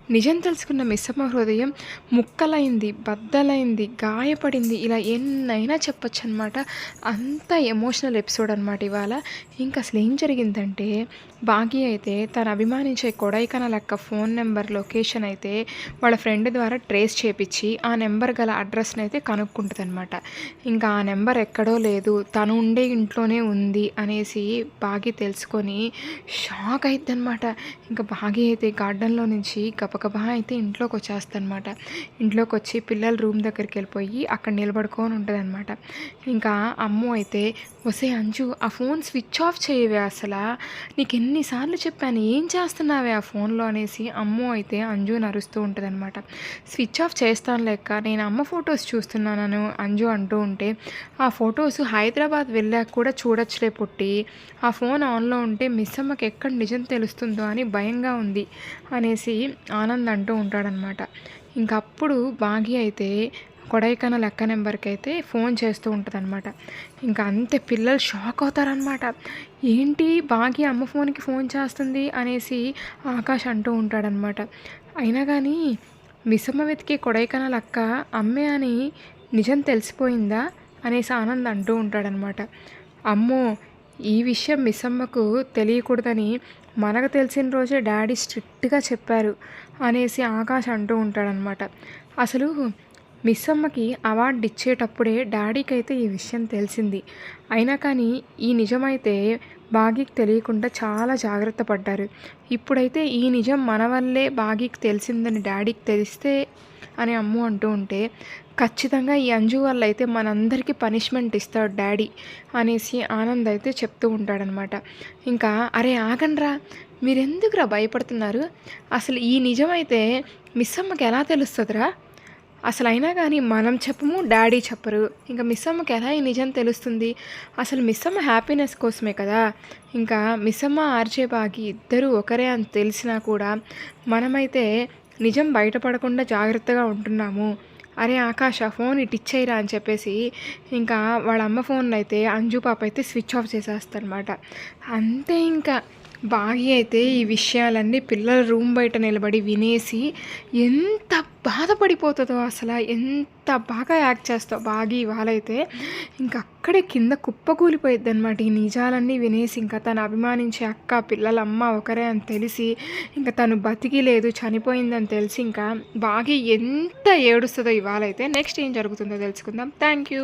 నిజం తెలుసుకున్న మిస్సమ్మ హృదయం ముక్కలైంది, బద్దలైంది, గాయపడింది. ఇలా ఎన్నైనా చెప్పొచ్చనమాట. అంత ఎమోషనల్ ఎపిసోడ్ అనమాట ఇవాళ. ఇంక అసలేం జరిగిందంటే, భాగ్య అయితే తను అభిమానించే కొడైకెనాల్ అక్క ఫోన్ నెంబర్, లొకేషన్ అయితే వాళ్ళ ఫ్రెండ్ ద్వారా ట్రేస్ చేపిచ్చి, ఆ నెంబర్ గల అడ్రస్‌నైతే కనుక్కుంటదనమాట. ఇంకా ఆ నెంబర్ ఎక్కడో లేదు, తను ఉండే ఇంట్లోనే ఉంది అనేసి భాగ్య తెలుసుకొని షాక్ అయిద్దనమాట. ఇంక భాగ్య అయితే గార్డెన్‌లో నుంచి గబగబా అయితే ఇంట్లోకొచ్చేస్తదనమాట. ఇంట్లోకొచ్చి పిల్లల రూమ్ దగ్గరికెళ్ళిపోయి అక్కడ నిలబడుకొని ఉంటదనమాట. ఇంకా అమ్ము అయితే, "ఒసేయ్ అంజు, ఆ ఫోన్ స్విచ్ ఆఫ్ చేయవే అసలా, నీకెన్ని సార్లు చెప్పాను, ఏం చేస్తున్నావే ఆ ఫోన్‌లో" అనేసి అమ్ము అయితే అంజుని అరుస్తూ ఉంటదనమాట. "స్విచ్ ఆఫ్ చేస్తానులే అక్క, నేను అమ్మ ఫొటోస్ చూస్తున్నాను" అంజు అంటూ ఉంటే, "ఆ ఫొటోస్ హైదరాబాద్ వెళ్ళాక కూడా చూడొచ్చులే పొట్టి, ఆ ఫోన్ ఆన్‌లో ఉంటే మిస్సమ్మకి ఎక్కడ నిజం తెలుస్తుందో అని భయంగా ఉంది" అనేసి ఆనంద్ అంటూ ఉంటాడనమాట. ఇంకప్పుడు భాగ్య అయితే కొడైకెనాల్ అక్క నెంబర్‌కైతే ఫోన్ చేస్తూ ఉంటదనమాట. ఇంక అంతే పిల్లలు షాక్ అవుతారనమాట. ఏంటి భాగ్య అమ్మ ఫోన్‌కి ఫోన్ చేస్తుంది అనేసి ఆకాష్ అంటూ ఉంటాడనమాట. అయినా గానీ మిస్సమ్మ వెతికే కొడైకెనాల్ అక్క అమ్మే అని నిజం తెలిసిపోయిందా అనేసి ఆనంద్ అంటూ ఉంటాడనమాట. అమ్మో! ఈ విషయం మిస్సమ్మకు తెలియకూడదని మనకు తెలిసిన రోజే డాడీ స్ట్రిక్ట్‌గా చెప్పారు అనేసి ఆకాష్ అంటూ ఉంటాడనమాట. అసలు మిస్సమ్మకి అవార్డు ఇచ్చేటప్పుడే డాడీకైతే ఈ విషయం తెలిసింది. అయినా కానీ ఈ నిజమైతే భాగ్యకి తెలియకుండా చాలా జాగ్రత్త పడ్డారు. ఇప్పుడైతే ఈ నిజం మన వల్లే భాగ్యకి తెలిసిందని డాడీకి తెలిస్తే అని అమ్ము అంటూ ఉంటే, ఖచ్చితంగా ఈ అంజు వల్ల అయితే మనందరికీ పనిష్మెంట్ ఇస్తాడు డాడీ అనేసి ఆనంద్ అయితే చెప్తూ ఉంటాడనమాట. ఇంకా అరే ఆగండ్రా, మీరెందుకురా భయపడుతున్నారు, అసలు ఈ నిజమైతే మిస్సమ్మకి ఎలా తెలుస్తుందిరా, అసలు అయినా కానీ మనం చెప్పము, డాడీ చెప్పరు, ఇంకా మిస్సమ్మకి ఎలా ఈ నిజం తెలుస్తుంది, అసలు మిస్సమ్మ హ్యాపీనెస్ కోసమే కదా, ఇంకా మిస్సమ్మ ఆర్జే బాగి ఇద్దరు ఒకరే అని తెలిసినా కూడా మనమైతే నిజం బయటపడకుండా జాగ్రత్తగా ఉంటున్నాము. అరే ఆకాష్, ఆ ఫోన్ ఇటు ఇచ్చేయరా అని చెప్పేసి ఇంకా వాళ్ళ అమ్మ ఫోన్లో అయితే అంజు పాప అయితే స్విచ్ ఆఫ్ చేసేస్తారనమాట. అంతే ఇంకా బాగి అయితే ఈ విషయాలన్నీ పిల్లల రూమ్ బయట నిలబడి వినేసి ఎంత బాధపడిపోతుందో, అసలు ఎంత బాగా యాక్ట్ చేస్తావు బాగి ఇవాళైతే. ఇంకా అక్కడే కింద కుప్పకూలిపోయిద్ది అనమాట ఈ నిజాలన్నీ వినేసి. ఇంకా తను అభిమానించే అక్క పిల్లల అమ్మ ఒకరే అని తెలిసి, ఇంకా తను బతికి లేదు చనిపోయిందని తెలిసి ఇంకా బాగి ఎంత ఏడుస్తుందో ఇవాళైతే. నెక్స్ట్ ఏం జరుగుతుందో తెలుసుకుందాం. Thank you.